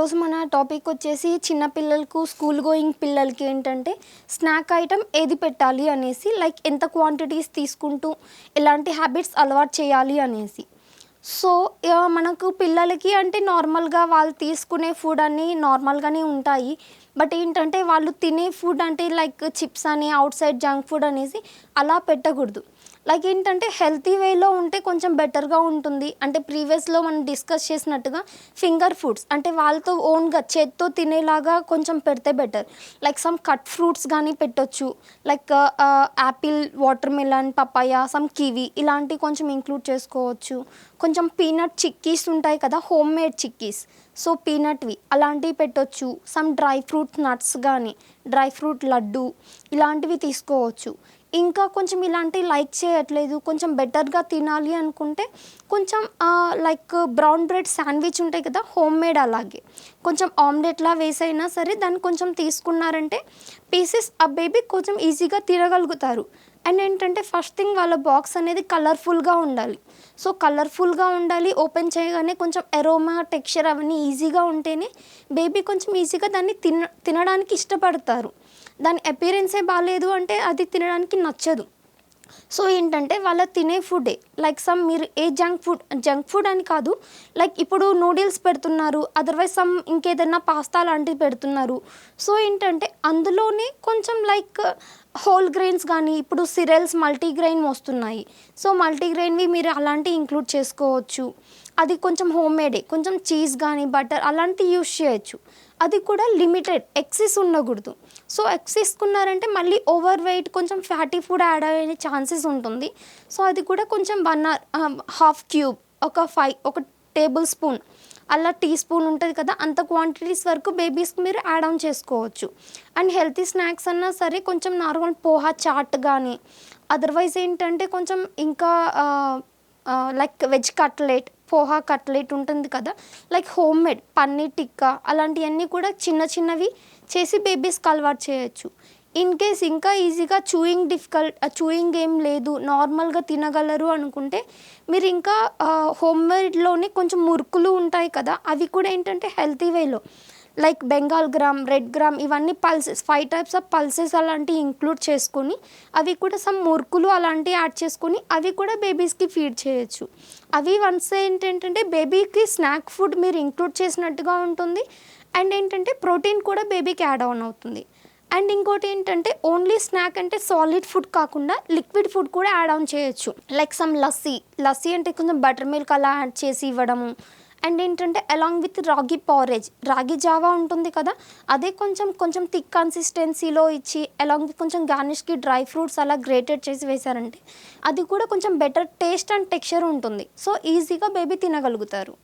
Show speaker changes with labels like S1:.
S1: ఈరోజు మన టాపిక్ వచ్చేసి చిన్న పిల్లలకు స్కూల్ గోయింగ్ పిల్లలకి ఏంటంటే స్నాక్ ఐటమ్ ఏది పెట్టాలి అనేసి లైక్ ఎంత క్వాంటిటీస్ తీసుకుంటూ ఎలాంటి హ్యాబిట్స్ అలవాటు చేయాలి అనేసి. సో మనకు పిల్లలకి అంటే నార్మల్గా వాళ్ళు తీసుకునే ఫుడ్ అన్నీ నార్మల్గానే ఉంటాయి. బట్ ఏంటంటే వాళ్ళు తినే ఫుడ్ అంటే లైక్ చిప్స్ అని అవుట్ సైడ్ జంక్ ఫుడ్ అనేసి అలా పెట్టకూడదు. లైక్ ఏంటంటే హెల్తీ వేలో ఉంటే కొంచెం బెటర్గా ఉంటుంది. అంటే ప్రీవియస్లో మనం డిస్కస్ చేసినట్టుగా ఫింగర్ ఫుడ్స్ అంటే వాళ్ళతో ఓన్గా చేత్తో తినేలాగా కొంచెం పెడితే better. Like some cut fruits కానీ పెట్టొచ్చు. Like apple, watermelon, papaya, some kiwi ఇలాంటివి కొంచెం ఇంక్లూడ్ చేసుకోవచ్చు. కొంచెం పీనట్ చిక్కీస్ ఉంటాయి కదా, హోమ్ మేడ్ చిక్కీస్, సో పీనట్వి అలాంటివి పెట్టొచ్చు. సమ్ డ్రై ఫ్రూట్ నట్స్ కానీ, డ్రై ఫ్రూట్ లడ్డు ఇలాంటివి తీసుకోవచ్చు. ఇంకా కొంచెం ఇలాంటివి లైక్ చేయట్లేదు, కొంచెం బెటర్గా తినాలి అనుకుంటే కొంచెం లైక్ బ్రౌన్ బ్రెడ్ శాండ్విచ్ ఉంటాయి కదా హోమ్ మేడ్, అలాగే కొంచెం ఆమ్లెట్లా వేసైనా సరే దాన్ని కొంచెం తీసుకున్నారంటే పీసెస్ ఆ బేబీ కొంచెం ఈజీగా తినగలుగుతారు. అండ్ ఏంటంటే ఫస్ట్ థింగ్ వాళ్ళ బాక్స్ అనేది కలర్ఫుల్గా ఉండాలి. సో కలర్ఫుల్గా ఉండాలి, ఓపెన్ చేయగానే కొంచెం ఎరోమా టెక్స్చర్ అవన్నీ ఈజీగా ఉంటేనే బేబీ కొంచెం ఈజీగా దాన్ని తినడానికి ఇష్టపడతారు. దాని అపియరెన్సే బాగాలేదు అంటే అది తినడానికి నచ్చదు. సో ఏంటంటే వాళ్ళ తినే ఫుడే లైక్ సమ్ మీరు ఏ జంక్ ఫుడ్ అని కాదు, లైక్ ఇప్పుడు నూడిల్స్ పెడుతున్నారు, అదర్వైజ్ సమ్ ఇంకేదైనా పాస్తా లాంటివి పెడుతున్నారు. సో ఏంటంటే అందులోనే కొంచెం లైక్ హోల్ గ్రెయిన్స్ కానీ, ఇప్పుడు సిరియల్స్ మల్టీగ్రెయిన్ వస్తున్నాయి, సో మల్టీగ్రెయిన్వి మీరు అలాంటివి ఇంక్లూడ్ చేసుకోవచ్చు. అది కొంచెం హోమ్ మేడే, కొంచెం చీజ్ కానీ బటర్ అలాంటివి యూస్ చేయొచ్చు. అది కూడా లిమిటెడ్, ఎక్సెస్ ఉండకూడదు. సో ఎగ్స్ తీసుకున్నారంటే మళ్ళీ ఓవర్ వెయిట్ కొంచెం ఫ్యాటీ ఫుడ్ యాడ్ అయ్యే ఛాన్సెస్ ఉంటుంది. సో అది కూడా కొంచెం 1 or హాఫ్ క్యూబ్, ఒక టేబుల్ స్పూన్ అలా టీ స్పూన్ ఉంటుంది కదా, అంత క్వాంటిటీస్ వరకు బేబీస్కి మీరు యాడ్ ఆన్ చేసుకోవచ్చు. అండ్ హెల్తీ స్నాక్స్ అన్నా సరే కొంచెం నార్మల్ పోహా చాట్ కానీ, అదర్వైజ్ ఏంటంటే కొంచెం ఇంకా like veg cutlet, poha cutlet ఉంటుంది కదా, like home made paneer tikka అలాంటివన్నీ కూడా చిన్న చిన్నవి చేసి బేబీస్కి అలవాటు చేయొచ్చు. ఇన్ కేస్ ఇంకా ఈజీగా చూయింగ్ ఏం లేదు, నార్మల్గా తినగలరు అనుకుంటే మీరు ఇంకా హోమ్ మేడ్లోనే కొంచెం మురుకులు ఉంటాయి కదా, అవి కూడా ఏంటంటే హెల్తీ వేలో like Bengal gram, red gram ఇవన్నీ పల్సెస్ 5 types ఆఫ్ పల్సెస్ అలాంటివి ఇంక్లూడ్ చేసుకొని అవి కూడా సమ్ మురుకులు అలాంటివి యాడ్ చేసుకొని అవి కూడా బేబీస్కి ఫీడ్ చేయొచ్చు. అవి వన్స్ ఏంటంటే బేబీకి స్నాక్ ఫుడ్ మీరు ఇంక్లూడ్ చేసినట్టుగా ఉంటుంది. అండ్ ఏంటంటే ప్రోటీన్ కూడా బేబీకి యాడ్ ఆన్ అవుతుంది. అండ్ ఇంకోటి ఏంటంటే ఓన్లీ స్నాక్ అంటే సాలిడ్ ఫుడ్ కాకుండా లిక్విడ్ ఫుడ్ కూడా యాడ్ ఆన్ చేయొచ్చు. లైక్ సమ్ లస్సీ అంటే కొంచెం బటర్ మిల్క్ అలా యాడ్ చేసి ఇవ్వడము. అండ్ ఏంటంటే అలాంగ్ విత్ రాగి పారేజ్, రాగి జావా ఉంటుంది కదా, అదే కొంచెం థిక్ కన్సిస్టెన్సీలో ఇచ్చి అలాంగ్ విత్ కొంచెం గార్నిష్కి డ్రై ఫ్రూట్స్ అలా గ్రేటెడ్ చేసి వేశారంటే అది కూడా కొంచెం బెటర్ టేస్ట్ అండ్ టెక్స్చర్ ఉంటుంది. సో ఈజీగా బేబీ తినగలుగుతారు.